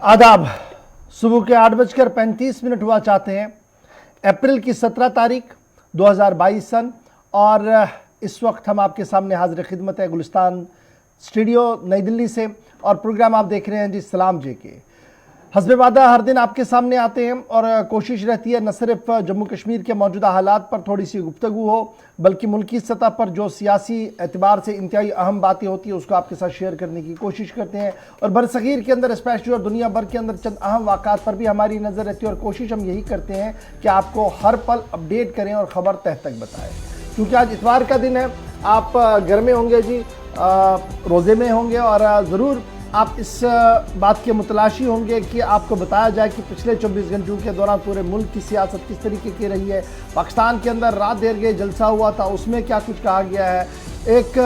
आदाब। सुबह के 8:35 हुआ चाहते हैं। अप्रैल की 17 तारीख 2022 सन और इस वक्त हम आपके सामने हाजिर खिदमत है गुलिस्तान स्टूडियो नई दिल्ली से और प्रोग्राम आप देख रहे हैं जी सलाम जे के। हस्बे वादा हर दिन आपके सामने आते हैं और कोशिश रहती है न सिर्फ जम्मू कश्मीर के मौजूदा हालात पर थोड़ी सी गुफ्तगू हो बल्कि मुल्की सतह पर जो सियासी एतबार से इंतहाई अहम बातें होती है उसको आपके साथ शेयर करने की कोशिश करते हैं और बरसगीर के अंदर स्पेशली और दुनिया भर के अंदर चंद अहम वाक़ात पर भी हमारी नज़र रहती है और कोशिश हम यही करते हैं कि आपको हर पल अपडेट करें और ख़बर तह तक बताएं। क्योंकि आज इतवार का दिन है, आप घर में होंगे जी, रोज़े में होंगे और ज़रूर आप इस बात के मुतलाशी होंगे कि आपको बताया जाए कि पिछले 24 घंटों के दौरान पूरे मुल्क की सियासत किस तरीके की रही है। पाकिस्तान के अंदर रात देर गए जलसा हुआ था, उसमें क्या कुछ कहा गया है, एक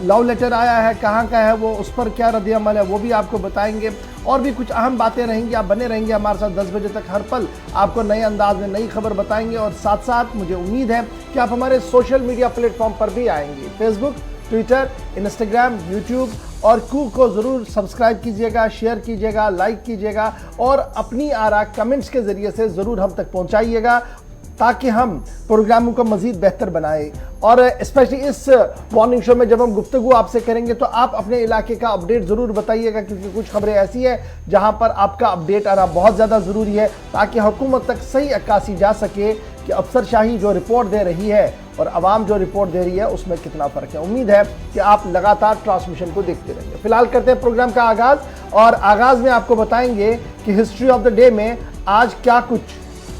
लव लेटर आया है, कहाँ का है वो, उस पर क्या रद्द अमल है वो भी आपको बताएंगे और भी कुछ अहम बातें रहेंगी। आप बने रहेंगे हमारे साथ 10 बजे तक। हर पल आपको नए अंदाज में नई खबर बताएंगे और साथ साथ मुझे उम्मीद है कि आप हमारे सोशल मीडिया प्लेटफॉर्म पर भी आएंगे। फेसबुक, ट्विटर, इंस्टाग्राम, यूट्यूब और कू को ज़रूर सब्सक्राइब कीजिएगा, शेयर कीजिएगा, लाइक कीजिएगा और अपनी आरा कमेंट्स के ज़रिए से ज़रूर हम तक पहुंचाइएगा ताकि हम प्रोग्रामों को मज़ीद बेहतर बनाएं। और स्पेशली इस मॉर्निंग शो में जब हम गुफ्तगू आपसे करेंगे तो आप अपने इलाके का अपडेट ज़रूर बताइएगा क्योंकि कुछ खबरें ऐसी है जहां पर आपका अपडेट आना बहुत ज़्यादा ज़रूरी है ताकि हुकूमत तक सही अक्कासी जा सके कि अफसरशाही जो रिपोर्ट दे रही है और आवाम जो रिपोर्ट दे रही है उसमें कितना फ़र्क है। उम्मीद है कि आप लगातार ट्रांसमिशन को देखते रहेंगे। फिलहाल करते हैं प्रोग्राम का आगाज़ और आगाज़ में आपको बताएंगे कि हिस्ट्री ऑफ द डे में आज क्या कुछ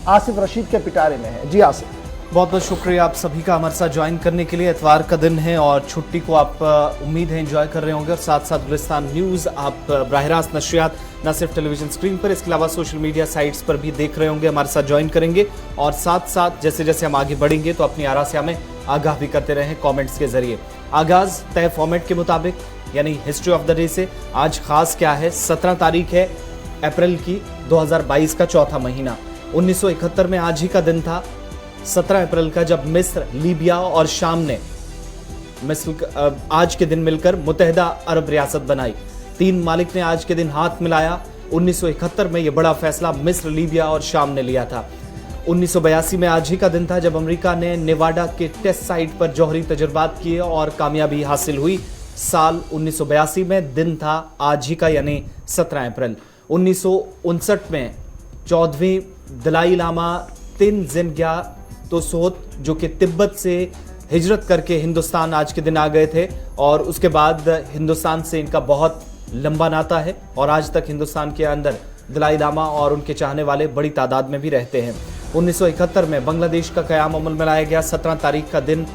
आसिफ रशीद के पिटारे में है। जी आसिफ, बहुत बहुत शुक्रिया आप सभी का हमारे साथ ज्वाइन करने के लिए। इतवार का दिन है और छुट्टी को आप उम्मीद है एंजॉय कर रहे होंगे और साथ साथ गुलिस्तान न्यूज़ आप बराह रास्त नशरियात न सिर्फ टेलीविजन स्क्रीन पर, इसके अलावा सोशल मीडिया साइट्स पर भी देख रहे होंगे, हमारे साथ ज्वाइन करेंगे और साथ साथ जैसे जैसे हम आगे बढ़ेंगे तो अपनी आरा से हमें आगाह भी करते रहें कॉमेंट्स के जरिए। आगाज़ तय फॉर्मेट के मुताबिक यानी हिस्ट्री ऑफ द डे से। आज खास क्या है, 17 तारीख है अप्रैल की 2022 का चौथा महीना। 1971 में आज ही का दिन था 17 अप्रैल का जब मिस्र, लीबिया और शाम ने आज के दिन मिलकर मुत्तहिदा अरब रियासत बनाई। तीन मालिक ने आज के दिन हाथ मिलाया। 1971 में यह बड़ा फैसला मिस्र, लीबिया और शाम ने लिया था। 1982 में आज ही का दिन था जब अमेरिका ने नेवाडा के टेस्ट साइट पर जौहरी तजुर्बात किए और कामयाबी हासिल हुई। साल 1982 में दिन था आज ही का यानी 17 अप्रैल। 1959 में 14वें दलाई लामा तेनजिंग्या तोसोत जो कि तिब्बत से हिजरत करके हिंदुस्तान आज के दिन आ गए थे और उसके बाद हिंदुस्तान से इनका बहुत लंबा नाता है और आज तक हिंदुस्तान के अंदर दलाई लामा और उनके चाहने वाले बड़ी तादाद में भी रहते हैं। 1971 में बांग्लादेश का क़याम अमल में लाया गया। 17 तारीख का दिन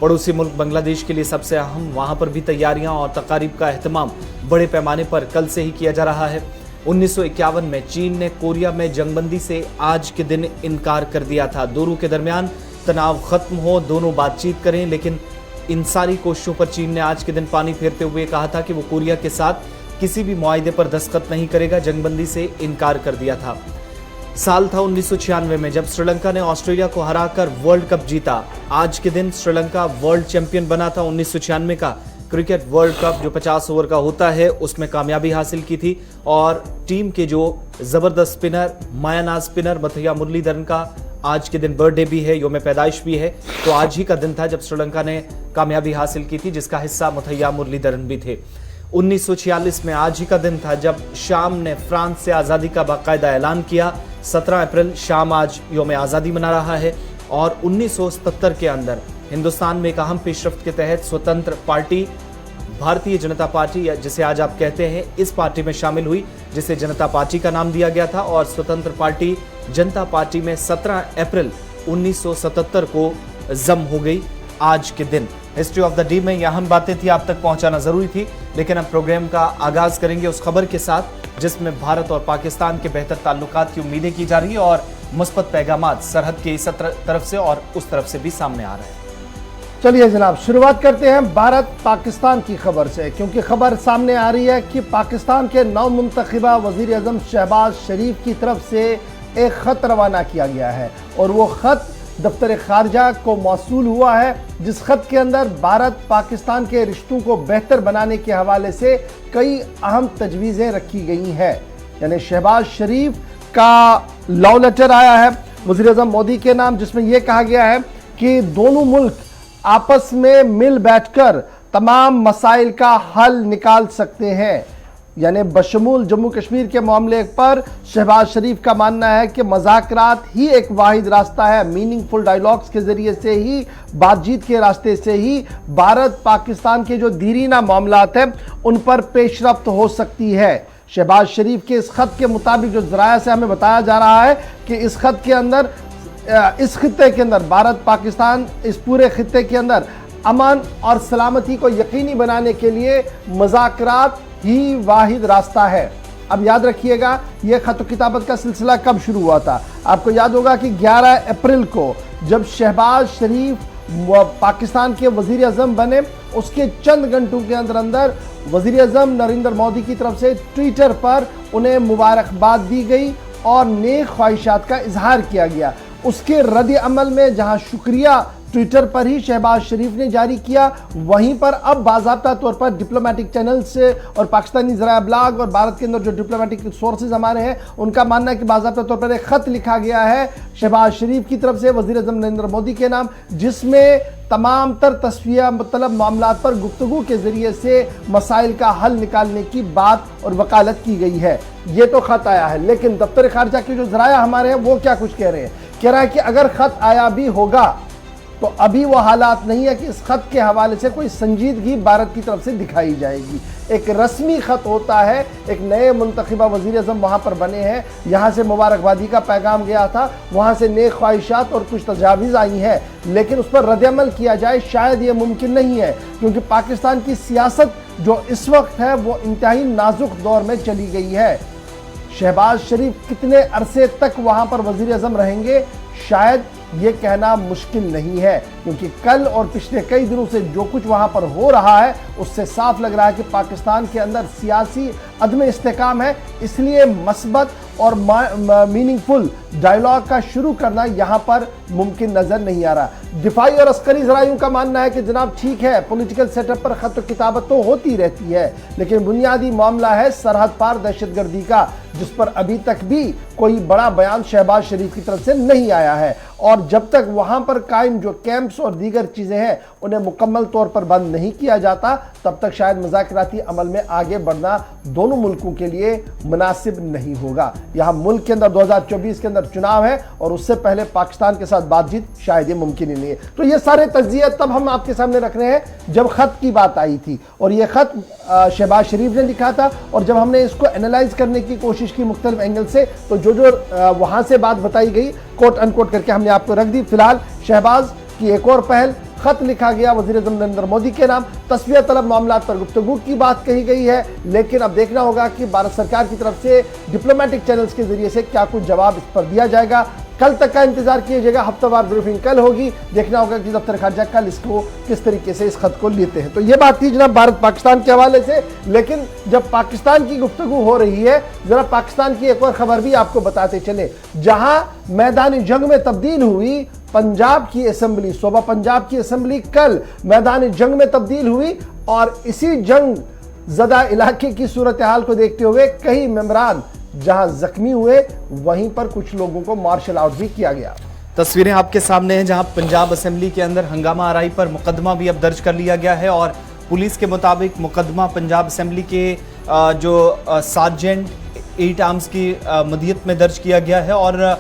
पड़ोसी मुल्क बांग्लादेश के लिए सबसे अहम, वहाँ पर भी तैयारियाँ और तकारीब का अहतमाम बड़े पैमाने पर कल से ही किया जा रहा है। 1951 में चीन ने कोरिया में जंगबंदी से आज के दिन इनकार कर दिया था। दोनों के दरमियान तनाव खत्म हो, दोनों बातचीत करें, लेकिन इन सारी कोशिशों पर चीन ने आज के दिन पानी फेरते हुए कहा था कि वो कोरिया के साथ किसी भी मुआहदे पर दस्तखत नहीं करेगा, जंगबंदी से इनकार कर दिया था। साल था 1996 में जब श्रीलंका ने ऑस्ट्रेलिया को हराकर वर्ल्ड कप जीता। आज के दिन श्रीलंका वर्ल्ड चैंपियन बना था। 1996 का क्रिकेट वर्ल्ड कप जो 50 ओवर का होता है उसमें कामयाबी हासिल की थी और टीम के जो जबरदस्त स्पिनर, मायानाज स्पिनर मुथैया मुरलीधरन का आज के दिन बर्थडे भी है, योम पैदाइश भी है। तो आज ही का दिन था जब श्रीलंका ने कामयाबी हासिल की थी जिसका हिस्सा मुथैया मुरलीधरन भी थे। 1946 में आज ही का दिन था जब शाम ने फ्रांस से आज़ादी का बाकायदा ऐलान किया। 17 अप्रैल शाम आज योम आज़ादी मना रहा है और 1977 के अंदर हिंदुस्तान में एक अहम पेशरफ्त के तहत स्वतंत्र पार्टी भारतीय जनता पार्टी या जिसे आज आप कहते हैं इस पार्टी में शामिल हुई जिसे जनता पार्टी का नाम दिया गया था और स्वतंत्र पार्टी जनता पार्टी में 17 अप्रैल 1977 को जम हो गई आज के दिन। हिस्ट्री ऑफ द डे में यह अहम बातें थी, आप तक पहुंचाना जरूरी थी, लेकिन अब प्रोग्राम का आगाज करेंगे उस खबर के साथ जिसमें भारत और पाकिस्तान के बेहतर ताल्लुकात की उम्मीदें की जा रही है और मुस्बत पैगामात सरहद के इस तरफ से और उस तरफ से भी सामने आ रहे हैं। चलिए जनाब, शुरुआत करते हैं भारत पाकिस्तान की खबर से क्योंकि खबर सामने आ रही है कि पाकिस्तान के नौ मुंतखबा वज़ीर आज़म शहबाज शरीफ की तरफ से एक ख़त रवाना किया गया है और वो ख़त दफ्तर खारजा को मौसूल हुआ है जिस ख़त के अंदर भारत पाकिस्तान के रिश्तों को बेहतर बनाने के हवाले से कई अहम तजवीज़ें रखी गई हैं। यानी शहबाज शरीफ का लव लेटर आया है वज़ीर आज़म मोदी के नाम, जिसमें यह कहा गया है कि दोनों मुल्क आपस में मिल बैठकर तमाम मसाइल का हल निकाल सकते हैं। यानी बशमूल जम्मू कश्मीर के मामले पर शहबाज शरीफ का मानना है कि मज़ाकरात ही एक वाहिद रास्ता है, मीनिंगफुल डायलॉग्स के ज़रिए से ही, बातचीत के रास्ते से ही भारत पाकिस्तान के जो दीरीना मामलात हैं उन पर पेशरफ्त हो सकती है। शहबाज शरीफ के इस खत के मुताबिक जो ज़राया से हमें बताया जा रहा है कि इस खत के अंदर, इस खित्ते के अंदर, भारत पाकिस्तान इस पूरे खित्ते के अंदर अमन और सलामती को यकीनी बनाने के लिए मज़ाकरात ही वाहिद रास्ता है। अब याद रखिएगा, यह खत किताबत का सिलसिला कब शुरू हुआ था। आपको याद होगा कि 11 अप्रैल को जब शहबाज शरीफ पाकिस्तान के वज़ीर आज़म बने, उसके चंद घंटों के अंदर अंदर वज़ीर आज़म नरेंद्र मोदी की तरफ से ट्विटर पर उन्हें मुबारकबाद दी गई और नेक ख्वाहिशात का इजहार किया गया। उसके रद्द अमल में जहां शुक्रिया ट्विटर पर ही शहबाज शरीफ ने जारी किया, वहीं पर अब बाज़ाब्ता तौर पर डिप्लोमेटिक चैनल से और पाकिस्तानी ज़राया ब्लॉग और भारत के अंदर जो डिप्लोमेटिक सोर्सेज हमारे हैं उनका मानना है कि बाज़ाब्ता तौर पर एक ख़त लिखा गया है शहबाज शरीफ की तरफ से वज़ीर आज़म नरेंद्र मोदी के नाम, जिसमें तमाम तर तस्वीर मतलब मामलात पर गुफ्तगू के ज़रिए से मसाइल का हल निकालने की बात और वकालत की गई है। ये तो ख़त आया है, लेकिन दफ्तर खारजा के जो ज़राया हमारे हैं वो क्या कुछ कह रहे हैं। कह रहा है कि अगर ख़त आया भी होगा तो अभी वो हालात नहीं है कि इस खत के हवाले से कोई संजीदगी भारत की तरफ से दिखाई जाएगी। एक रस्मी खत होता है, एक नए मुंतखबा वज़ीर आज़म वहाँ पर बने हैं, यहाँ से मुबारकबादी का पैगाम गया था, वहाँ से नेक ख्वाहिशात और कुछ तजावीज़ आई हैं, लेकिन उस पर रद्दअमल किया जाए शायद ये मुमकिन नहीं है, क्योंकि पाकिस्तान की सियासत जो इस वक्त है वो इंतहाई नाजुक दौर में चली गई है। शहबाज शरीफ कितने अरसे तक वहाँ पर वज़ीर आज़म रहेंगे शायद ये कहना मुश्किल नहीं है, क्योंकि कल और पिछले कई दिनों से जो कुछ वहाँ पर हो रहा है उससे साफ लग रहा है कि पाकिस्तान के अंदर सियासी अदम इस्तेकाम है। इसलिए मस्बत और मीनिंगफुल डायलॉग का शुरू करना यहाँ पर मुमकिन नज़र नहीं आ रहा। दिफाई और अस्करी ज़रायों का मानना है कि जनाब ठीक है, पॉलिटिकल सेटअप पर खत किताबत तो होती रहती है, लेकिन बुनियादी मामला है सरहद पार दहशतगर्दी का, जिस पर अभी तक भी कोई बड़ा बयान शहबाज शरीफ की तरफ से नहीं आया है। और जब तक वहाँ पर कायम जो कैंप्स और दीगर चीज़ें हैं उन्हें मुकम्मल तौर पर बंद नहीं किया जाता, तब तक शायद मुज़ाकराती अमल में आगे बढ़ना दोनों मुल्कों के लिए मुनासिब नहीं होगा। यहाँ मुल्क के अंदर 2024 के अंदर चुनाव है और उससे पहले पाकिस्तान के साथ बातचीत शायद ये मुमकिन ही नहीं है। तो ये सारे तज्जिए तब हम आपके सामने रख रहे हैं जब ख़त की बात आई थी, और ये ख़त शहबाज शरीफ ने लिखा था, और जब हमने इसको एनालाइज करने की कोशिश की मुख्तलिफ एंगल से, तो जो वहाँ से बात बताई गई कोट अनकोट करके हमने आपको रख दी। फिलहाल शहबाज की एक और पहल, खत लिखा गया वज़ीर आज़म नरेंद्र मोदी के नाम, तस्वीर तलब मामलात पर गुफ्तगू की बात कही गई है, लेकिन अब देखना होगा कि भारत सरकार की तरफ से डिप्लोमेटिक चैनल्स के जरिए से क्या कुछ जवाब इस पर दिया जाएगा। कल तक का इंतजार कीजिएगा, हफ्तावार ब्रीफिंग कल होगी, देखना होगा कि दफ्तर खारजा कल इसको किस तरीके से इस खत को लेते हैं। तो ये बात थी जनाब भारत पाकिस्तान के हवाले से, लेकिन जब पाकिस्तान की गुफ्तगू हो रही है, जरा पाकिस्तान की एक और खबर भी आपको बताते चले, जहां मैदानी जंग में तब्दील हुई पंजाब की असेंबली, सूबा पंजाब की असेंबली कल मैदानी जंग में तब्दील हुई, और इसी जंग ज़दा इलाके की सूरत हाल को देखते हुए कई मेंबरान जहां जख्मी हुए, वहीं पर कुछ लोगों को मार्शल आउट भी किया गया। तस्वीरें आपके सामने हैं जहां पंजाब असेंबली के अंदर हंगामा आराई पर मुकदमा भी अब दर्ज कर लिया गया है, और पुलिस के मुताबिक मुकदमा पंजाब असेंबली के जो सार्जेंट 8 आर्म्स की मदियत में दर्ज किया गया है, और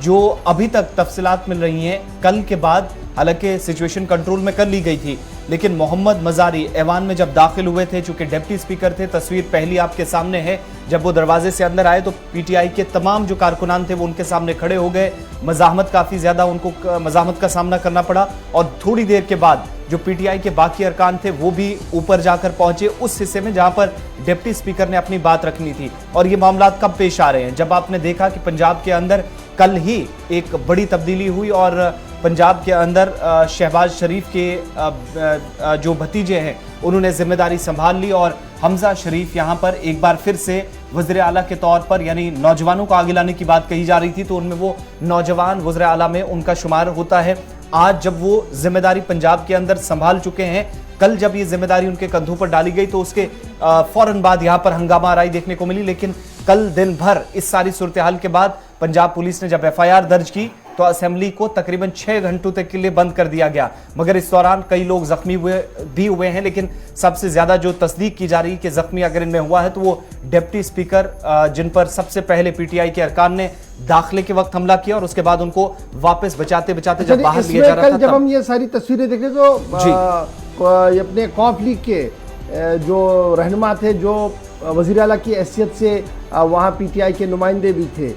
जो अभी तक तफसीलात मिल रही हैं कल के बाद, हालांकि सिचुएशन कंट्रोल में कर ली गई थी, लेकिन मोहम्मद मजारी ऐवान में जब दाखिल हुए थे, चूंकि डिप्टी स्पीकर थे, तस्वीर पहली आपके सामने है, जब वो दरवाजे से अंदर आए तो पीटीआई के तमाम जो कारकुनान थे वो उनके सामने खड़े हो गए, मज़ाहमत काफ़ी ज़्यादा उनको मज़ाहमत का सामना करना पड़ा, और थोड़ी देर के बाद जो पीटीआई के बाकी अरकान थे वो भी ऊपर जाकर पहुंचे उस हिस्से में जहां पर डिप्टी स्पीकर ने अपनी बात रखनी थी। और ये मामला कब पेश आ रहे हैं, जब आपने देखा कि पंजाब के अंदर कल ही एक बड़ी तब्दीली हुई और पंजाब के अंदर शहबाज शरीफ के जो भतीजे हैं उन्होंने जिम्मेदारी संभाल ली, और हमजा शरीफ यहां पर एक बार फिर से वज़ीर आला के तौर पर, यानी नौजवानों को आगे लाने की बात कही जा रही थी, तो उनमें वो नौजवान वज़ीर आला में उनका शुमार होता है। आज जब वो जिम्मेदारी पंजाब के अंदर संभाल चुके हैं, कल जब ये जिम्मेदारी उनके कंधों पर डाली गई तो उसके फौरन बाद यहाँ पर हंगामा आराई देखने को मिली, लेकिन कल दिन भर इस सारी सूरत हाल के बाद पंजाब पुलिस ने जब एफआईआर दर्ज की तो असेंबली को तकरीबन 6 घंटों तक के लिए बंद कर दिया गया, मगर इस दौरान कई लोग जख्मी भी हुए हैं। लेकिन सबसे ज्यादा जो तस्दीक की जा रही है कि जख्मी अगर इनमें हुआ है तो वो डिप्टी स्पीकर, जिन पर सबसे पहले पीटीआई के अरकान ने दाखिले के वक्त हमला किया और उसके बाद उनको वापस बचाते बचाते जब बाहर लिया जा रहा था। जब हम ये सारी तस्वीरें देखें तो अपने कौफ लीग के जो रहनुमा थे, जो वज़ीर आला की हैसियत से वहाँ पीटीआई के नुमाइंदे भी थे,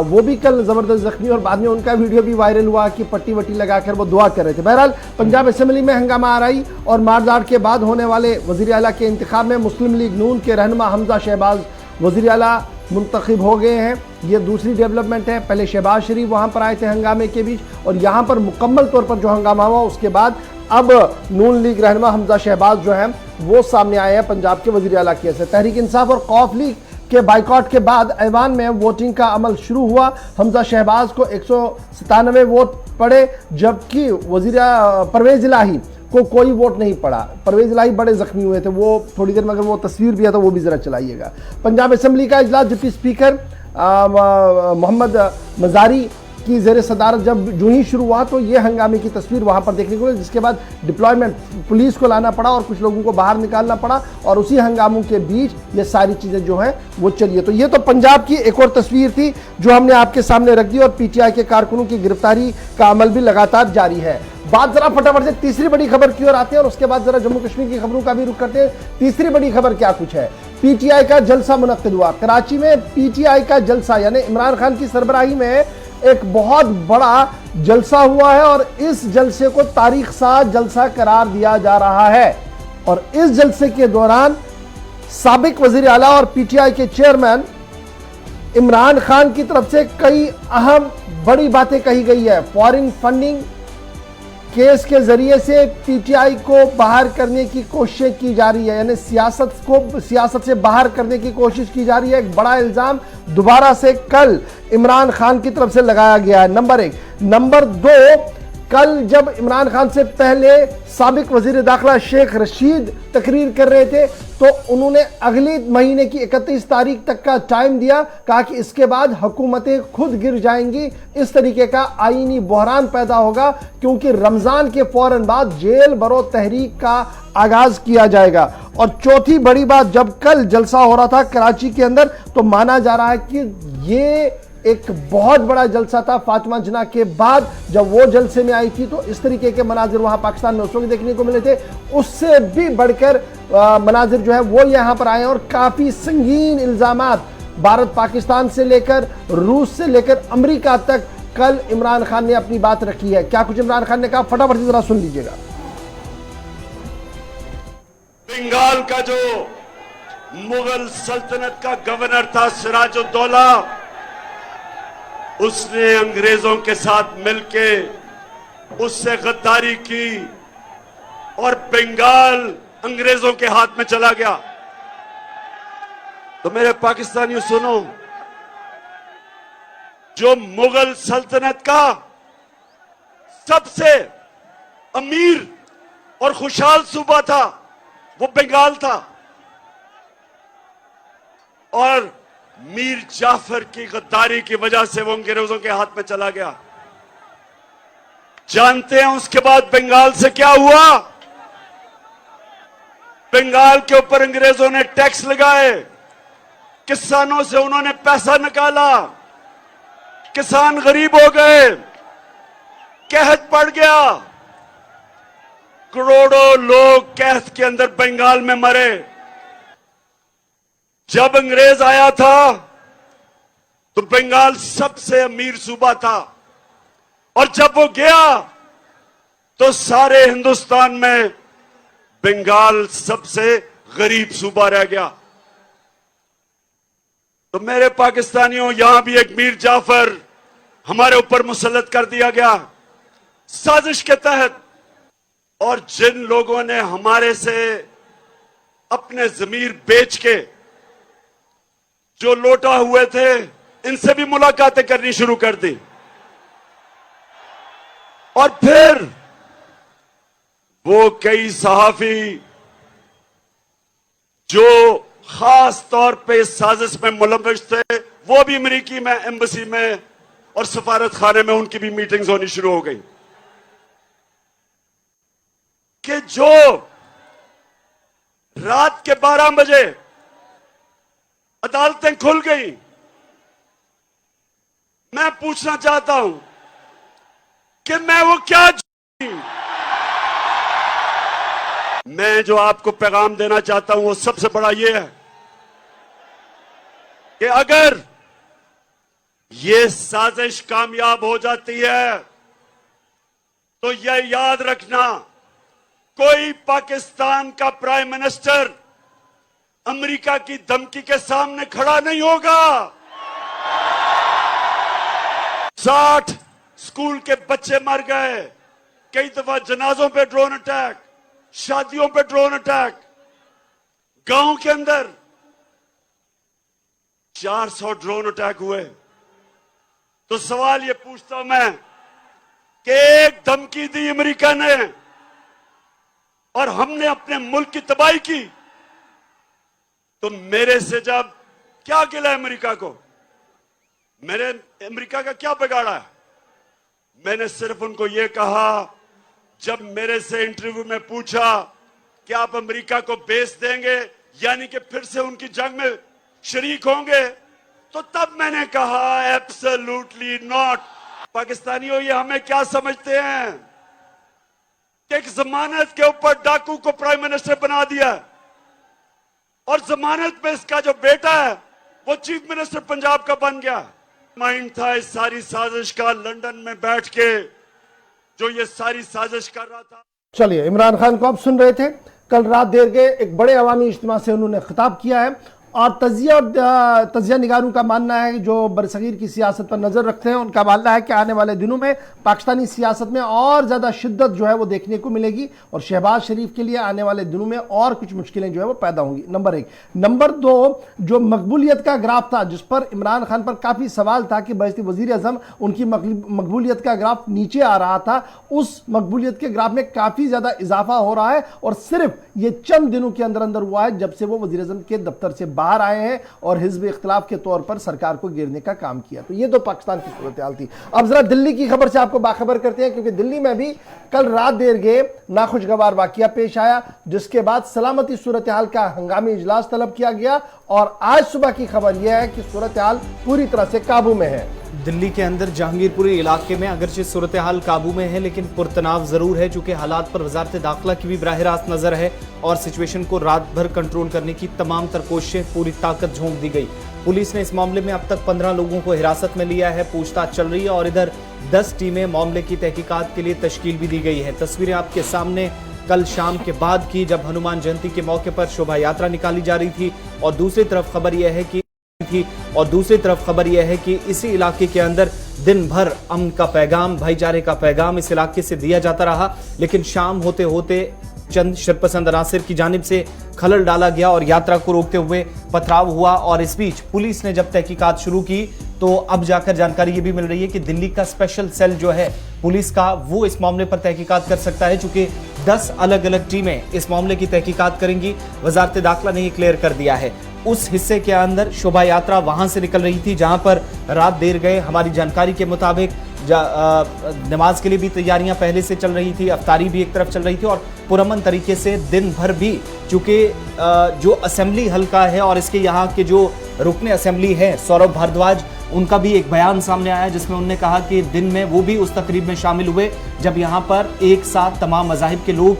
वो भी कल ज़बरदस्त जख्मी, और बाद में उनका वीडियो भी वायरल हुआ कि पट्टी वट्टी लगाकर वो दुआ कर रहे थे। बहरहाल पंजाब असेंबली में हंगामा आराई और मारदाड़ के बाद होने वाले वज़ीर आला के इंतखाब में मुस्लिम लीग नून के रहनुमा हमजा शहबाज वज़ीर आला मुंतखब हो गए हैं। ये दूसरी डेवलपमेंट है। पहले शहबाज शरीफ वहाँ पर आए थे हंगामे के बीच, और यहाँ पर मुकम्मल तौर पर जो हंगामा हुआ उसके बाद अब नून लीग रहनुमा हमजा शहबाज जो हैं वो सामने आए हैं पंजाब के वज़ीर आला की हैसियत से। तहरीक इंसाफ और कौफ लीग के बाइकआउट के बाद ऐवान में वोटिंग का अमल शुरू हुआ। हमजा शहबाज को 197 वोट पड़े, जबकि परवेज इलाही को कोई वोट नहीं पड़ा। परवेज इलाही बड़े जख्मी हुए थे, वो थोड़ी देर में अगर वो तस्वीर भी है तो वो भी जरा चलाइएगा। पंजाब असेंबली का इजलास डिप्टी स्पीकर मोहम्मद मजारी की ज़ेर सदारत जब जो ही शुरू हुआ तो ये हंगामे की तस्वीर वहाँ पर देखने को मिली, जिसके बाद डिप्लॉयमेंट पुलिस को लाना पड़ा और कुछ लोगों को बाहर निकालना पड़ा, और उसी हंगामों के बीच ये सारी चीज़ें जो हैं वो चलिए। तो ये तो पंजाब की एक और तस्वीर थी जो हमने आपके सामने रख दी, और पीटीआई के कारकुनों की गिरफ्तारी का अमल भी लगातार जारी है। बात जरा फटाफट से तीसरी बड़ी खबर की ओर आते हैं और उसके बाद जरा जम्मू कश्मीर की खबरों का भी रुख करते हैं। तीसरी बड़ी खबर क्या कुछ है? पीटीआई का जलसा मुनक्किद हुआ कराची में। पीटीआई का जलसा यानी इमरान खान की सरबराही में एक बहुत बड़ा जलसा हुआ है, और इस जलसे को तारीख साज जलसा करार दिया जा रहा है। और इस जलसे के दौरान साबिक वजीर आला और पीटीआई के चेयरमैन इमरान खान की तरफ से कई अहम बड़ी बातें कही गई है। फॉरेन फंडिंग केस के जरिए से पीटीआई को बाहर करने की कोशिश की जा रही है, यानी सियासत से बाहर करने की कोशिश की जा रही है। एक बड़ा इल्जाम दोबारा से कल इमरान खान की तरफ से लगाया गया है, नंबर 1। नंबर 2, कल जब इमरान खान से पहले साबिक वजीर दाखिला शेख रशीद तकरीर कर रहे थे तो उन्होंने अगले महीने की 31 तारीख तक का टाइम दिया, कहा कि इसके बाद हुकूमतें खुद गिर जाएंगी। इस तरीके का आईनी बहरान पैदा होगा क्योंकि रमजान के फौरन बाद जेल भरो तहरीक का आगाज किया जाएगा। और चौथी बड़ी बात, जब कल जलसा हो रहा था कराची के अंदर तो माना जा रहा है कि ये एक बहुत बड़ा जलसा था फातिमा जिन्ना के बाद। जब वो जलसे में आई थी तो इस तरीके के मनाजिर वहां पाकिस्तान में उस वक्त देखने को मिले थे, उससे भी बढ़कर मनाजिर जो है वो यहां पर आए, और काफी संगीन इल्जामात भारत पाकिस्तान से लेकर रूस से लेकर अमेरिका तक कल इमरान खान ने अपनी बात रखी है। क्या कुछ इमरान खान ने कहा, फटाफट से जरा सुन लीजिएगा। बंगाल का जो मुगल सल्तनत का गवर्नर था सिराजुद्दौला, उसने अंग्रेजों के साथ मिलके उससे गद्दारी की और बंगाल अंग्रेजों के हाथ में चला गया। तो मेरे पाकिस्तानियों सुनो, जो मुगल सल्तनत का सबसे अमीर और खुशहाल सूबा था वो बंगाल था, और मीर जाफर की गद्दारी की वजह से वो अंग्रेजों के हाथ में चला गया। जानते हैं उसके बाद बंगाल से क्या हुआ? बंगाल के ऊपर अंग्रेजों ने टैक्स लगाए, किसानों से उन्होंने पैसा निकाला, किसान गरीब हो गए, कहत पड़ गया, करोड़ों लोग कहत के अंदर बंगाल में मरे। जब अंग्रेज आया था तो बंगाल सबसे अमीर सूबा था, और जब वो गया तो सारे हिंदुस्तान में बंगाल सबसे गरीब सूबा रह गया। तो मेरे पाकिस्तानियों, यहां भी एक मीर जाफर हमारे ऊपर मुसल्लत कर दिया गया साजिश के तहत, और जिन लोगों ने हमारे से अपने जमीर बेच के जो लौटा हुए थे, इनसे भी मुलाकातें करनी शुरू कर दी। और फिर वो कई सहाफी जो खास तौर पे इस साजिश में मुलव्विस थे, वो भी अमेरिकी में एम्बेसी में और सफारत खाने में उनकी भी मीटिंग्स होनी शुरू हो गई कि जो रात के 12 बजे अदालतें खुल गई। मैं पूछना चाहता हूं कि मैं वो क्या मैं जो आपको पैगाम देना चाहता हूं वो सबसे बड़ा ये है कि अगर ये साजिश कामयाब हो जाती है तो यह याद रखना, कोई पाकिस्तान का प्राइम मिनिस्टर अमेरिका की धमकी के सामने खड़ा नहीं होगा। 60 स्कूल के बच्चे मर गए, कई दफा जनाजों पे ड्रोन अटैक, शादियों पे ड्रोन अटैक, गांव के अंदर 400 ड्रोन अटैक हुए। तो सवाल ये पूछता हूं मैं कि एक धमकी दी अमेरिका ने और हमने अपने मुल्क की तबाही की, तो मेरे से जब क्या गिला अमेरिका को, मैंने अमेरिका का क्या बिगाड़ा है? मैंने सिर्फ उनको यह कहा, जब मेरे से इंटरव्यू में पूछा कि आप अमेरिका को बेस देंगे यानी कि फिर से उनकी जंग में शरीक होंगे, तो तब मैंने कहा एब्सोल्युटली नॉट। पाकिस्तानियों, ये हमें क्या समझते हैं कि एक जमानत के ऊपर डाकू को प्राइम मिनिस्टर बना दिया और जमानत में इसका जो बेटा है वो चीफ मिनिस्टर पंजाब का बन गया। माइंड था इस सारी साजिश का, लंदन में बैठ के जो ये सारी साजिश कर रहा था। चलिए, इमरान खान को आप सुन रहे थे। कल रात देर के एक बड़े अवामी इज्तिमा से उन्होंने खिताब किया है और तजिया निगारों का मानना है, जो बरसगीर की सियासत पर नजर रखते हैं, उनका मानना है कि आने वाले दिनों में पाकिस्तानी सियासत में और ज्यादा शिद्दत जो है वो देखने को मिलेगी और शहबाज शरीफ के लिए आने वाले दिनों में और कुछ मुश्किलें जो है वो पैदा होंगी। नंबर 1। नंबर 2, जो मकबूलियत का ग्राफ था, जिस पर इमरान खान पर काफी सवाल था कि बहस्ती वजीर आजम उनकी मकबूलियत का ग्राफ नीचे आ रहा था, उस मकबूलियत के ग्राफ में काफी ज्यादा इजाफा हो रहा है और सिर्फ ये चंद दिनों के अंदर अंदर हुआ है जब से वो वजीर आजम के दफ्तर से बाहर आए हैं और हिज़्ब इख्तिलाफ के तौर पर सरकार को गिरने का काम किया। तो ये तो पाकिस्तान की सूरत हाल थी। अब जरा दिल्ली की खबर से आपको बाखबर करते हैं, क्योंकि दिल्ली में भी कल रात देर गए नाखुशगवार वाकया पेश आया, जिसके बाद सलामती सूरत हाल का हंगामी इजलास तलब किया गया और आज सुबह की खबर यह है कि सूरत हाल पूरी तरह से काबू में है। दिल्ली के अंदर जहांगीरपुरी इलाके में अगरचे सूरत हाल काबू में है, लेकिन पुरतनाव जरूर है, चूंकि हालात पर वजारत दाखिला की भी बराह रास्त नजर है और सिचुएशन को रात भर कंट्रोल करने की तमाम तर कोशिशें, पूरी ताकत झोंक दी गई। पुलिस ने इस मामले में अब तक 15 लोगों को हिरासत में लिया है, पूछताछ चल रही है और इधर 10 टीमें मामले की तहकीकात के लिए तश्कील भी दी गई है। तस्वीरें आपके सामने कल शाम के बाद की, जब हनुमान जयंती के मौके पर शोभा यात्रा निकाली जा रही थी और दूसरी तरफ खबर यह है कि इसी इलाके के अंदर दिन भर अमन का पैगाम, भाईचारे का पैगाम इस इलाके से दिया जाता रहा, लेकिन शाम होते होते चंद शरपसंद अनासिर की जानिब से खलल डाला गया और यात्रा को रोकते हुए पथराव हुआ। और इस बीच पुलिस ने जब तहकीकात शुरू की तो अब जाकर जानकारी ये भी मिल रही है कि दिल्ली का स्पेशल सेल जो है पुलिस का, वो इस मामले पर तहकीकात कर सकता है, चूंकि 10 अलग अलग टीमें इस मामले की तहकीकात करेंगी। वजारत दाखिला ने ये क्लियर कर दिया है। उस हिस्से के अंदर शोभा यात्रा वहां से निकल रही थी जहां पर रात देर गए हमारी जानकारी के मुताबिक नमाज के लिए भी तैयारियां पहले से चल रही थी, अफ्तारी भी एक तरफ चल रही थी और पुरअमन तरीके से दिन भर भी, चूंकि जो असेंबली हल्का है और इसके यहाँ के जो रुकने असेंबली है सौरभ भारद्वाज, उनका भी एक बयान सामने आया जिसमें उन्होंने कहा कि दिन में वो भी उस तकरीब में शामिल हुए जब यहाँ पर एक साथ तमाम मज़ाहिब के लोग,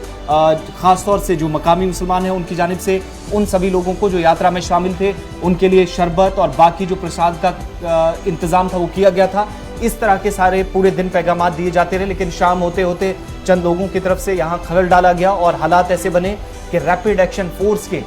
ख़ासतौर से जो मकामी मुसलमान हैं उनकी जानिब से उन सभी लोगों को जो यात्रा में शामिल थे उनके लिए शरबत और बाकी जो प्रसाद का इंतज़ाम था वो किया गया था। इस तरह के सारे पूरे दिन पैगाम दिए जाते रहे, लेकिन शाम होते होते चंद लोगों की तरफ से यहाँ खलल डाला गया और हालात ऐसे बने कि रैपिड एक्शन फोर्स के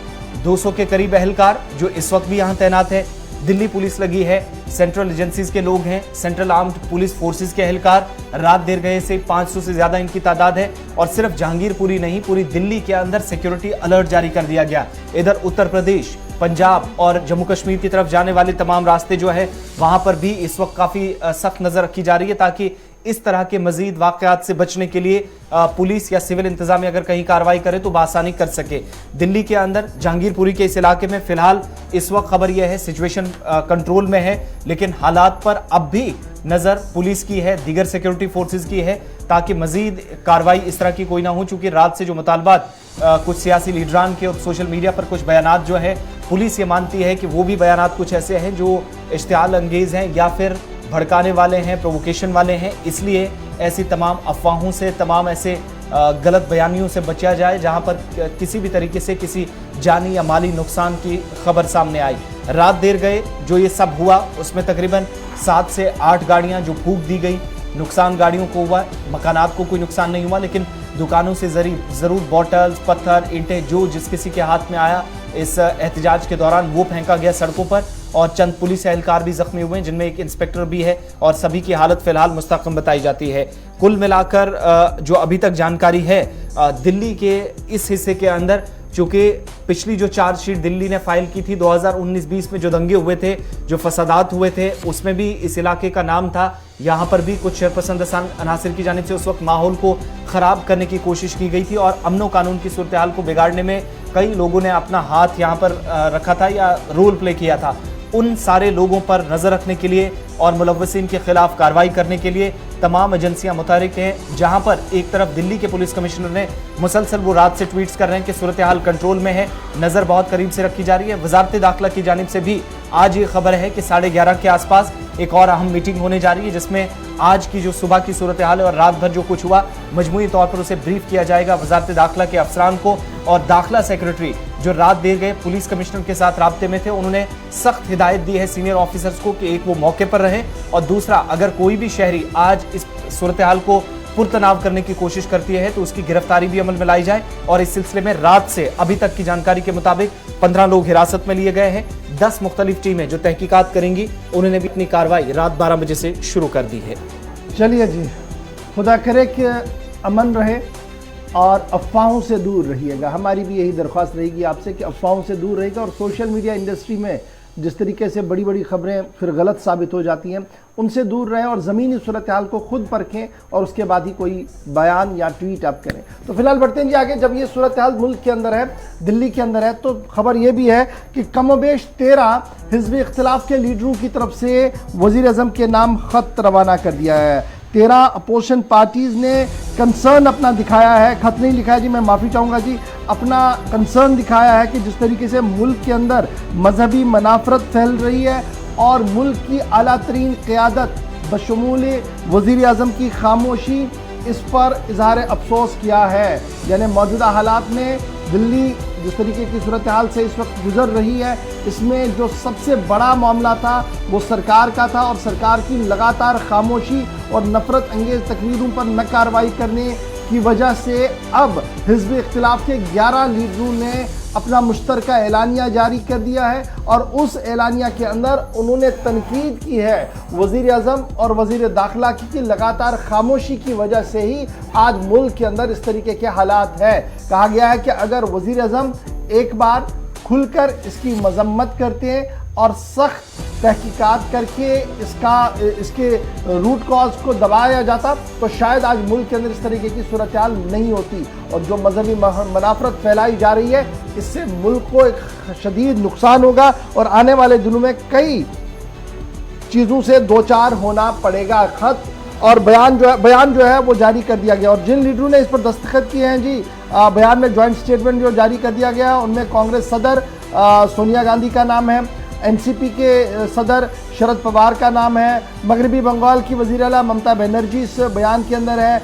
200 के करीब एहलकार जो इस वक्त भी यहाँ तैनात है, दिल्ली पुलिस लगी है, सेंट्रल एजेंसीज के लोग हैं, सेंट्रल आर्म्ड पुलिस फोर्सेस के एहलकार, रात देर गए से 500 से ज्यादा इनकी तादाद है और सिर्फ जहांगीरपुरी नहीं, पूरी दिल्ली के अंदर सिक्योरिटी अलर्ट जारी कर दिया गया। इधर उत्तर प्रदेश, पंजाब और जम्मू कश्मीर की तरफ जाने वाले तमाम रास्ते जो है वहां पर भी इस वक्त काफी सख्त नजर रखी जा रही है ताकि इस तरह के मजीद वाकयात से बचने के लिए पुलिस या सिविल इंतजामिया अगर कहीं कार्रवाई करे तो बासानी कर सके। दिल्ली के अंदर जहांगीरपुरी के इस इलाके में फिलहाल इस वक्त खबर यह है सिचुएशन कंट्रोल में है, लेकिन हालात पर अब भी नजर पुलिस की है, दीगर सिक्योरिटी फोर्सेस की है, ताकि मजीद कार्रवाई इस तरह की कोई ना हो। चूंकि रात से जो मुतालबात कुछ सियासी लीडरान के और सोशल मीडिया पर कुछ बयानात जो है, पुलिस ये मानती है कि वो भी बयानात कुछ ऐसे हैं जो इश्तिआल अंगेज हैं या फिर भड़काने वाले हैं, प्रोवोकेशन वाले हैं। इसलिए ऐसी तमाम अफवाहों से, तमाम ऐसे गलत बयानियों से बचा जाए जहां पर किसी भी तरीके से किसी जानी या माली नुकसान की खबर सामने आई। रात देर गए जो ये सब हुआ उसमें तकरीबन 7 से 8 गाड़ियां जो फूंक दी गई, नुकसान गाड़ियों को हुआ, मकानात को कोई नुकसान नहीं हुआ, लेकिन दुकानों से ज़रूर बॉटल्स, पत्थर, ईंटें जो जिस किसी के हाथ में आया इस एहतजाज के दौरान वो फेंका गया सड़कों पर, और चंद पुलिस एहलकार भी जख्मी हुए हैं जिनमें एक इंस्पेक्टर भी है, और सभी की हालत फिलहाल मुस्तकम बताई जाती है। कुल मिलाकर जो अभी तक जानकारी है दिल्ली के इस हिस्से के अंदर, चूंकि पिछली जो चार्जशीट दिल्ली ने फाइल की थी 2019-20 में जो दंगे हुए थे, जो फसादात हुए थे, उसमें भी इस इलाके का नाम था। यहाँ पर भी कुछ शरपसंद अनासिर की जानिब से उस वक्त माहौल को ख़राब करने की कोशिश की गई थी और अमन कानून की सूरत हाल को बिगाड़ने में कई लोगों ने अपना हाथ यहाँ पर रखा था या रोल प्ले किया था। उन सारे लोगों पर नज़र रखने के लिए और मुलव्वसिन के खिलाफ कार्रवाई करने के लिए तमाम एजेंसियां मुतहरिक हैं। जहां पर एक तरफ दिल्ली के पुलिस कमिश्नर ने मुसलसल वो रात से ट्वीट्स कर रहे हैं कि सूरत हाल कंट्रोल में है, नज़र बहुत करीब से रखी जा रही है। वजारत दाखिला की जानिब से भी आज ये खबर है कि 11:30 के आसपास एक और अहम मीटिंग होने जा रही है, जिसमें आज की जो सुबह की सूरत हाल है और रात भर जो कुछ हुआ मजमूई तौर पर उसे ब्रीफ किया जाएगा वजारत दाखिला के अफसरान को। और दाखिला सेक्रेटरी जो रात देर गए पुलिस कमिश्नर के साथ राब्ते में थे, उन्होंने सख्त हिदायत दी है सीनियर ऑफिसर्स को कि एक वो मौके पर रहे, और दूसरा अगर कोई भी शहरी आज इस सूरत हाल को पुरतनाव करने की कोशिश करती है तो उसकी गिरफ्तारी भी अमल में लाई जाए। और इस सिलसिले में रात से अभी तक की जानकारी के मुताबिक 15 लोग हिरासत में लिए गए हैं। 10 मुख्तलिफ टीमें जो तहकीकात करेंगी उन्होंने भी अपनी कार्रवाई रात 12 बजे से शुरू कर दी है। चलिए जी, खुदा करे कि अमन रहे और अफवाहों से दूर रहिएगा। हमारी भी यही दरख्वास्त रहेगी आपसे कि अफवाहों से दूर रहेगा, और सोशल मीडिया इंडस्ट्री में जिस तरीके से बड़ी बड़ी खबरें फिर गलत साबित हो जाती हैं उनसे दूर रहें और ज़मीनी सूरत हाल को खुद परखें और उसके बाद ही कोई बयान या ट्वीट आप करें। तो फिलहाल बढ़ते हैं जी आगे। जब ये सूरत हाल मुल्क के अंदर है, दिल्ली के अंदर है, तो खबर ये भी है कि कमोबेश 13 हिज़्ब इख्तिलाफ के लीडरों की तरफ से वज़ीर आज़म के नाम ख़त रवाना कर दिया है। 13 अपोजिशन पार्टीज़ ने कंसर्न अपना दिखाया है, खत नहीं लिखा है जी, मैं माफ़ी चाहूँगा जी, अपना कंसर्न दिखाया है कि जिस तरीके से मुल्क के अंदर मजहबी मनाफरत फैल रही है और मुल्क की आला तरीन क़यादत बशमूल वज़ीर आज़म की खामोशी, इस पर इजहार अफसोस किया है। यानी मौजूदा हालात में दिल्ली जिस तरीके की सूरत हाल से इस वक्त गुजर रही है, इसमें जो सबसे बड़ा मामला था वो सरकार का था, और सरकार की लगातार खामोशी और नफरत अंगेज़ तकरीरों पर न कार्रवाई करने की वजह से अब हिज़्ब इख्तिलाफ के 11 लीडरों ने अपना मुश्तरका एलानिया जारी कर दिया है, और उस एलानिया के अंदर उन्होंने तनकीद की है वज़ीर आज़म और वज़ीर दाखिला की लगातार खामोशी की वजह से ही आज मुल्क के अंदर इस तरीके के हालात हैं। कहा गया है कि अगर वज़ीर आज़म एक बार खुलकर इसकी मजम्मत करते हैं और सख्त तहकीकात करके इसके रूट कॉज को दबाया जाता तो शायद आज मुल्क के अंदर इस तरीके की सूरत हाल नहीं होती। और जो मजहबी मनाफरत फैलाई जा रही है, इससे मुल्क को एक शदीद नुकसान होगा और आने वाले दिनों में कई चीज़ों से दो चार होना पड़ेगा। खत और बयान जो है वो जारी कर दिया गया, और जिन लीडरों ने इस पर दस्तखत किए हैं जी, बयान में जॉइंट स्टेटमेंट जो जारी कर दिया गया उनमें कांग्रेस सदर सोनिया गांधी का नाम है, एनसीपी के सदर शरद पवार का नाम है, मगरबी बंगाल की वज़ीर आला ममता बनर्जी इस बयान के अंदर है,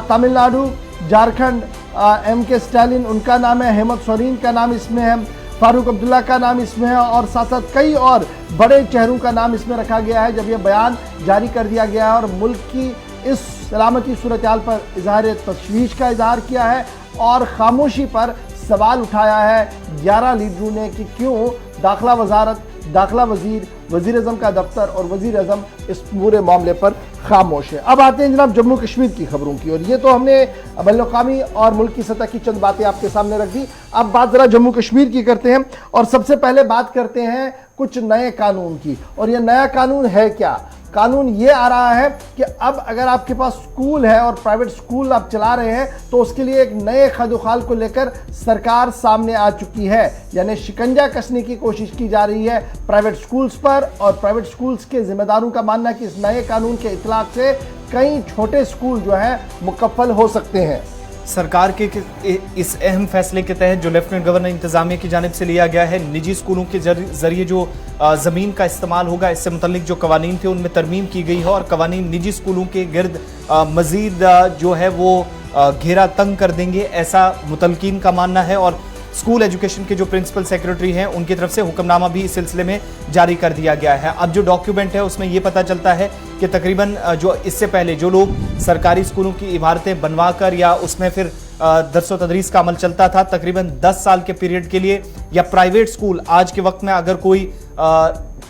तमिलनाडु, झारखंड एम के स्टालिन उनका नाम है, हेमंत सोरेन का नाम इसमें है, फारूक अब्दुल्ला का नाम इसमें है, और साथ साथ कई और बड़े चेहरों का नाम इसमें रखा गया है। जब यह बयान जारी कर दिया गया है और मुल्क की इस सलामती सूरत हाल पर इजहार तशवीश का इजहार किया है और खामोशी पर सवाल उठाया है 11 लीडरों ने कि क्यों दाखिला वजारत, दाखिला वजीर, वजीर आज़म का दफ्तर और वजीर आज़म इस पूरे मामले पर खामोश है। अब आते हैं जनाब जम्मू कश्मीर की खबरों की, और ये तो हमने बैनुल-अक़वामी और मुल्क की सतह की चंद बातें आपके सामने रख दी। अब बात ज़रा जम्मू कश्मीर की करते हैं, और सबसे पहले बात करते हैं कुछ नए कानून की। और ये नया कानून है क्या? कानून ये आ रहा है कि अब अगर आपके पास स्कूल है और प्राइवेट स्कूल आप चला रहे हैं तो उसके लिए एक नए खदोखाल को लेकर सरकार सामने आ चुकी है, यानी शिकंजा कसने की कोशिश की जा रही है प्राइवेट स्कूल्स पर। और प्राइवेट स्कूल्स के जिम्मेदारों का मानना है कि इस नए कानून के इतलाक से कई छोटे स्कूल जो हैं मुकफ्फल हो सकते हैं। सरकार के इस अहम फैसले के तहत जो लेफ्टिनेंट गवर्नर इंतजामिया की जानिब से लिया गया है, निजी स्कूलों के जरिए जो ज़मीन का इस्तेमाल होगा, इससे मुतल्लिक जो कवानीन थे उनमें तरमीम की गई है और कवानीन निजी स्कूलों के गिर्द मज़ीद जो है वो घेरा तंग कर देंगे, ऐसा मुतलकीन का मानना है। और स्कूल एजुकेशन के जो प्रिंसिपल सेक्रेटरी हैं उनकी तरफ से हुक्मनामा भी इस सिलसिले में जारी कर दिया गया है। अब जो डॉक्यूमेंट है उसमें यह पता चलता है कि तकरीबन जो इससे पहले जो लोग सरकारी स्कूलों की इमारतें बनवाकर या उसमें फिर दरस व तदरीस का अमल चलता था तकरीबन 10 साल के पीरियड के लिए, या प्राइवेट स्कूल आज के वक्त में अगर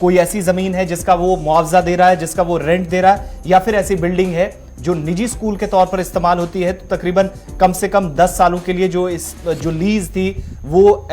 कोई ऐसी ज़मीन है जिसका वो मुआवजा दे रहा है, जिसका वो रेंट दे रहा है, या फिर ऐसी बिल्डिंग है जो निजी स्कूल के तौर पर इस्तेमाल होती है, तो तकरीबन कम से कम 10 सालों के लिए जो लीज थी वो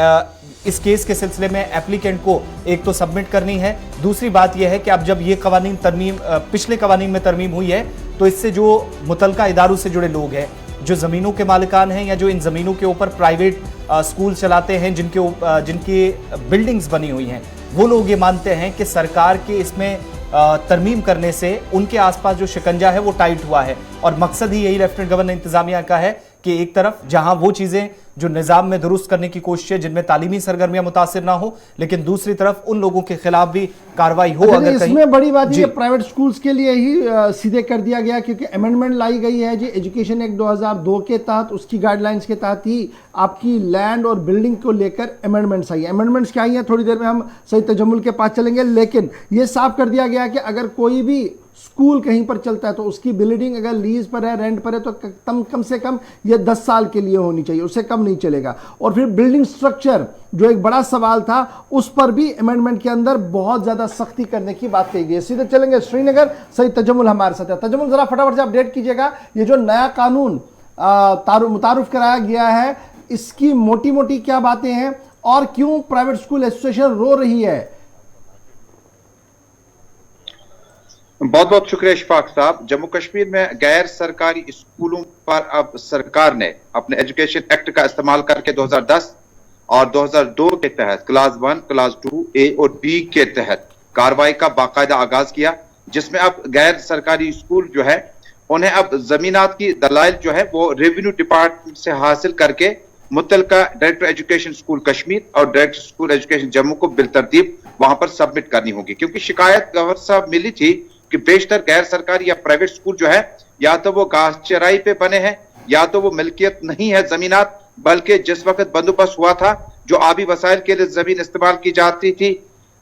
इस केस के सिलसिले में एप्लीकेंट को एक तो सबमिट करनी है। दूसरी बात यह है कि अब जब ये कवानीन पिछले कवानीन में तरमीम हुई है तो इससे जो मुतलका इदारों से जुड़े लोग हैं, जो ज़मीनों के मालिकान हैं या जो इन ज़मीनों के ऊपर प्राइवेट स्कूल चलाते हैं, जिनकी बिल्डिंग्स बनी हुई हैं, वो लोग ये मानते हैं कि सरकार के इसमें तरमीम करने से उनके आसपास जो शिकंजा है वो टाइट हुआ है। और मकसद ही यही लेफ्टिनेंट गवर्नर इंतजामिया का है कि एक तरफ जहां वो चीजें जो निजाम में दुरुस्त करने की कोशिश है जिनमें तालीमी सरगर्मियां मुतासिर ना हो, लेकिन दूसरी तरफ उन लोगों के खिलाफ भी कार्रवाई हो। अगर इसमें कहीं बड़ी बात ये प्राइवेट स्कूल्स के लिए ही सीधे कर दिया गया क्योंकि अमेंडमेंट लाई गई है जी एजुकेशन एक्ट 2002 के तहत, उसकी गाइडलाइंस के तहत ही आपकी लैंड और बिल्डिंग को लेकर अमेंडमेंट्स आई। अमेंडमेंट्स क्या आई हैं थोड़ी देर में हम सही तजम्मुल के पास चलेंगे, लेकिन ये साफ कर दिया गया कि अगर कोई भी स्कूल कहीं पर चलता है तो उसकी बिल्डिंग अगर लीज पर है, रेंट पर है, तो कम से कम ये 10 साल के लिए होनी चाहिए, उससे कम नहीं चलेगा। और फिर बिल्डिंग स्ट्रक्चर जो एक बड़ा सवाल था उस पर भी अमेंडमेंट के अंदर बहुत ज्यादा सख्ती करने की बात कही गई है। सीधे चलेंगे श्रीनगर, सही तजम्मुल हमारे साथ है। तजम्मुल जरा फटाफट से अपडेट कीजिएगा, ये जो नया कानून मुतारुफ कराया गया है इसकी मोटी मोटी क्या बातें हैं और क्यों प्राइवेट स्कूल एसोसिएशन रो रही है? बहुत बहुत शुक्रिया इशफाक साहब। जम्मू कश्मीर में गैर सरकारी स्कूलों पर अब सरकार ने अपने एजुकेशन एक्ट का इस्तेमाल करके 2010 और 2002 के तहत क्लास 1, क्लास 2, ए और बी के तहत कार्रवाई का बाकायदा आगाज किया, जिसमें अब गैर सरकारी स्कूल जो है उन्हें अब जमीनात की दलाइल जो है वो रेवेन्यू डिपार्टमेंट से हासिल करके मुतलका डायरेक्टर एजुकेशन स्कूल कश्मीर और डायरेक्टर स्कूल एजुकेशन जम्मू को बिलतरतीब वहां पर सबमिट करनी होगी। क्योंकि शिकायत गवर्नर साहब मिली थी कि बेशतर गैर सरकारी या प्राइवेट स्कूल जो है या तो वो घास चराई पे बने हैं या तो वो मिल्कियत नहीं है जमीनात, बल्कि जिस वक्त बंदोबस्त हुआ था जो आबी वसाइल के लिए जमीन इस्तेमाल की जाती थी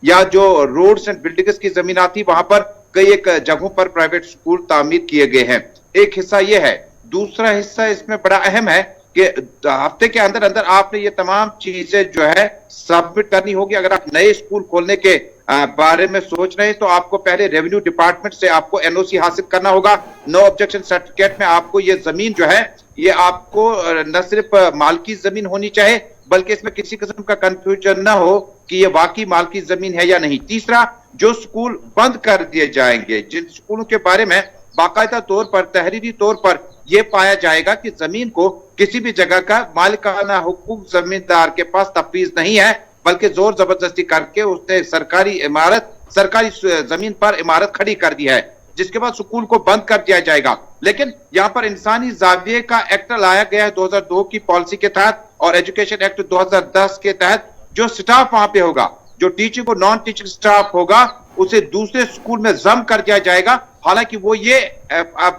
या जो रोड्स एंड बिल्डिंग्स की जमीन थी वहां पर कई एक जगहों पर प्राइवेट स्कूल तामीर किए गए हैं। एक हिस्सा ये है। दूसरा हिस्सा इसमें बड़ा अहम है कि हफ्ते के अंदर अंदर आपने ये तमाम चीजें जो है सबमिट करनी होगी। अगर आप नए स्कूल खोलने के बारे में सोच रहे हैं तो आपको पहले रेवेन्यू डिपार्टमेंट से आपको एनओसी हासिल करना होगा। नो ऑब्जेक्शन सर्टिफिकेट में आपको ये जमीन जो है ये आपको न सिर्फ मालकी जमीन होनी चाहिए बल्कि इसमें किसी किस्म का कंफ्यूजन ना हो कि ये वाकई मालकी जमीन है या नहीं। तीसरा, जो स्कूल बंद कर दिए जाएंगे, जिन स्कूलों के बारे में बाकायदा तौर पर तहरीरी तौर पर यह पाया जाएगा कि जमीन को किसी भी जगह का मालिकाना हुकूक जमींदार के पास तफवीज नहीं है बल्कि जोर जबरदस्ती करके उसने सरकारी जमीन पर इमारत खड़ी कर दी है, जिसके बाद स्कूल को बंद कर दिया जाएगा। लेकिन यहाँ पर इंसानी जाविये का एक्ट लाया गया है 2002 की पॉलिसी के तहत और एजुकेशन एक्ट 2010 के तहत। जो स्टाफ वहां पे होगा, जो टीचिंग और नॉन टीचिंग स्टाफ होगा, उसे दूसरे स्कूल में जम कर दिया जाएगा। हालांकि वो ये अब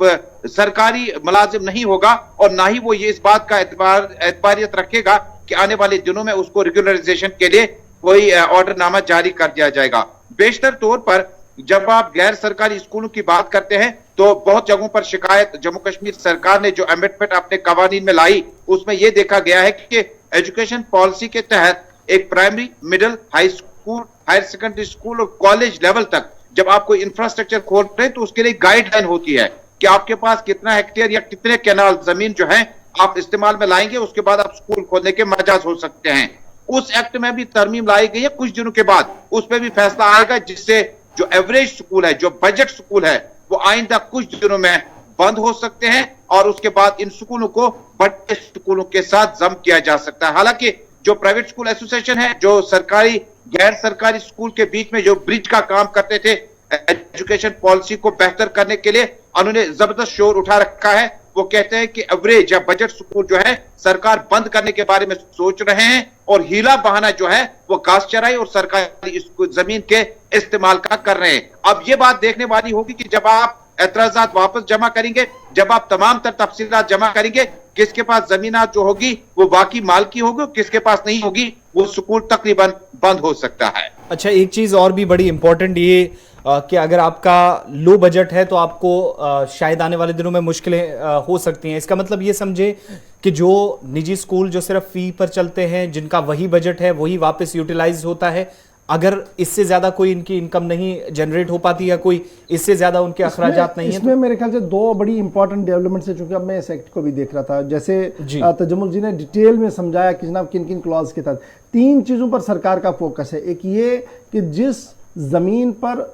सरकारी मुलाजिम नहीं होगा और ना ही वो ये इस बात का एतबारियत रखेगा कि आने वाले दिनों में उसको रेगुलराइजेशन के लिए कोई ऑर्डरनामा जारी कर दिया जाएगा। बेशतर तौर पर जब आप गैर सरकारी स्कूलों की बात करते हैं तो बहुत जगहों पर शिकायत जम्मू कश्मीर सरकार ने जो अमेंडमेंट अपने कवानीन में लाई उसमें यह देखा गया है कि एजुकेशन पॉलिसी के तहत एक primary, middle, high school, higher secondary school और कॉलेज लेवल तक जब आप कोई इंफ्रास्ट्रक्चर खोल रहे हैं तो उसके लिए गाइडलाइन होती है कि आपके पास कितना हेक्टेयर या कितने कैनाल जमीन जो है आप इस्तेमाल में लाएंगे, उसके बाद आप स्कूल खोलने के मजाज हो सकते हैं। उस एक्ट में भी तरमीम लाई गई है। कुछ दिनों के बाद उस पर भी फैसला आएगा जिससे जो एवरेज स्कूल है, जो बजट स्कूल है, वो आइंदा कुछ दिनों में बंद हो सकते हैं और उसके बाद इन स्कूलों को बड़े स्कूलों के साथ जम किया जा सकता है। हालांकि जो प्राइवेट स्कूल एसोसिएशन है, जो सरकारी गैर सरकारी स्कूल के बीच में जो ब्रिज का काम करते थे एजुकेशन पॉलिसी को बेहतर करने के लिए, उन्होंने जबरदस्त शोर उठा रखा है। वो कहते हैं कि एवरेज या बजट स्कूल जो है सरकार बंद करने के बारे में सोच रहे हैं और हीला बहाना जो है वो घास चराई और सरकारी जमीन के इस्तेमाल का कर रहे हैं। अब ये बात देखने वाली होगी कि जब आप एतराजात वापस जमा करेंगे, जब आप तमाम तर तफसीलात जमा करेंगे, किसके पास जमीनात जो होगी वो बाकी माल की होगी, किसके पास नहीं होगी वो स्कूल तकरीबन बंद हो सकता है। अच्छा, एक चीज और भी बड़ी इंपॉर्टेंट ये कि अगर आपका लो बजट है तो आपको शायद आने वाले दिनों में मुश्किलें हो सकती हैं। इसका मतलब ये समझे कि जो निजी स्कूल जो सिर्फ फी पर चलते हैं, जिनका वही बजट है वही वापस यूटिलाइज होता है, अगर इससे ज्यादा कोई इनकी इनकम नहीं जनरेट हो पाती या कोई इससे ज्यादा उनके अखराजात नहीं है, इसमें मेरे ख्याल से दो बड़ी इंपॉर्टेंट डेवलपमेंट्स है। चूंकि अब मैं इस एक्ट को भी देख रहा था, जैसे तजम्मुल जी ने डिटेल में समझाया कि जनाब किन किन क्लॉज के तहत 3 चीजों पर सरकार का फोकस है। एक ये कि जिस जमीन पर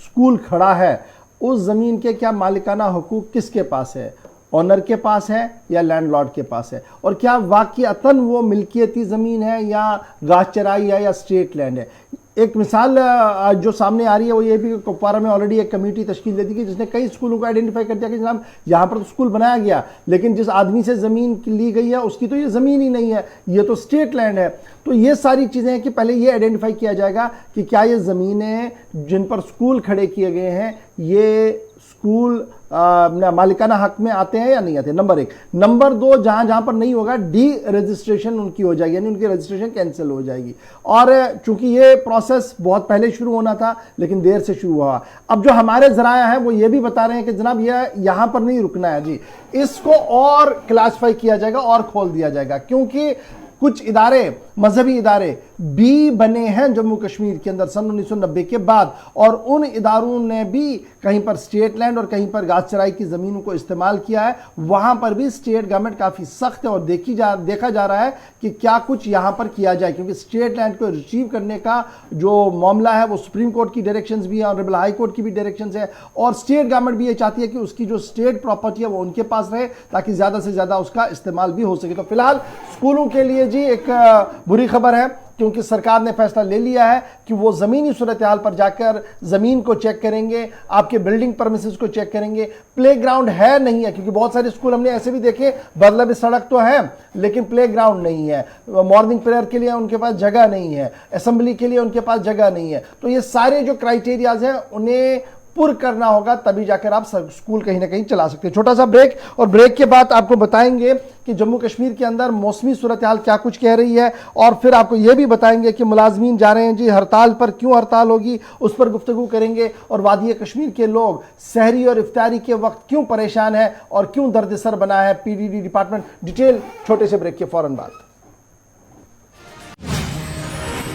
स्कूल खड़ा है उस जमीन के क्या मालिकाना हुकूक किसके पास है, ऑनर के पास है या लैंडलॉर्ड के पास है, और क्या वाकईतन वो मिल्कियती ज़मीन है या घास चराई है या स्टेट लैंड है। एक मिसाल जो सामने आ रही है वो ये भी कि कुपवारा में ऑलरेडी एक कमेटी तश्कील दे दी कि जिसने कई स्कूलों को आइडेंटिफाई कर दिया कि जनाब यहाँ पर तो स्कूल बनाया गया, लेकिन जिस आदमी से ज़मीन ली गई है उसकी तो ये ज़मीन ही नहीं है, ये तो स्टेट लैंड है। तो ये सारी चीज़ें हैं कि पहले ये आइडेंटिफाई किया जाएगा कि क्या ये ज़मीनें जिन पर स्कूल खड़े किए गए हैं ये स्कूल मालिकाना हक में आते हैं या नहीं आते, नंबर 1। नंबर 2, जहां जहां पर नहीं होगा डी रजिस्ट्रेशन उनकी हो जाएगी, यानी उनकी रजिस्ट्रेशन कैंसिल हो जाएगी। और चूंकि ये प्रोसेस बहुत पहले शुरू होना था लेकिन देर से शुरू हुआ। अब जो हमारे जराया हैं वो ये भी बता रहे हैं कि जनाब ये यहां पर नहीं रुकना है जी, इसको और क्लासिफाई किया जाएगा और खोल दिया जाएगा, क्योंकि कुछ इदारे, मजहबी इदारे भी बने हैं जम्मू कश्मीर के अंदर सन 1990 के बाद, और उन इदारों ने भी कहीं पर स्टेट लैंड और कहीं पर घास चराई की ज़मीनों को इस्तेमाल किया है। वहाँ पर भी स्टेट गवर्नमेंट काफ़ी सख्त है और देखा जा रहा है कि क्या कुछ यहाँ पर किया जाए, क्योंकि स्टेट लैंड को रिसीव करने का जो मामला है वो सुप्रीम कोर्ट की डायरेक्शंस भी है, ऑनरेबल हाई कोर्ट की भी डायरेक्शंस है, और स्टेट गवर्नमेंट भी ये चाहती है कि उसकी जो स्टेट प्रॉपर्टी है वो उनके पास रहे ताकि ज़्यादा से ज़्यादा उसका इस्तेमाल भी हो सके। तो फिलहाल स्कूलों के लिए जी एक बुरी खबर है, क्योंकि सरकार ने फैसला ले लिया है कि वो ज़मीनी सूरत हाल पर जाकर ज़मीन को चेक करेंगे, आपके बिल्डिंग परमिसेस को चेक करेंगे। प्लेग्राउंड है नहीं है, क्योंकि बहुत सारे स्कूल हमने ऐसे भी देखे, मतलब सड़क तो है लेकिन प्लेग्राउंड नहीं है, मॉर्निंग प्रेयर के लिए उनके पास जगह नहीं है, असेंबली के लिए उनके पास जगह नहीं है। तो ये सारे जो क्राइटेरियाज हैं उन्हें पुर करना होगा, तभी जाकर आप स्कूल कहीं ना कहीं चला सकते हैं। छोटा सा ब्रेक, और ब्रेक के बाद आपको बताएंगे कि जम्मू कश्मीर के अंदर मौसमी सूरत हाल क्या कुछ कह रही है, और फिर आपको यह भी बताएंगे कि मुलाजमीन जा रहे हैं जी हड़ताल पर, क्यों हड़ताल होगी उस पर गुफ्तगू करेंगे, और वादी कश्मीर के लोग सहरी और इफ्तारी के वक्त क्यों परेशान है और क्यों दर्द सर बना है पीडीडी डिपार्टमेंट। डिटेल छोटे से ब्रेक के फौरन बाद।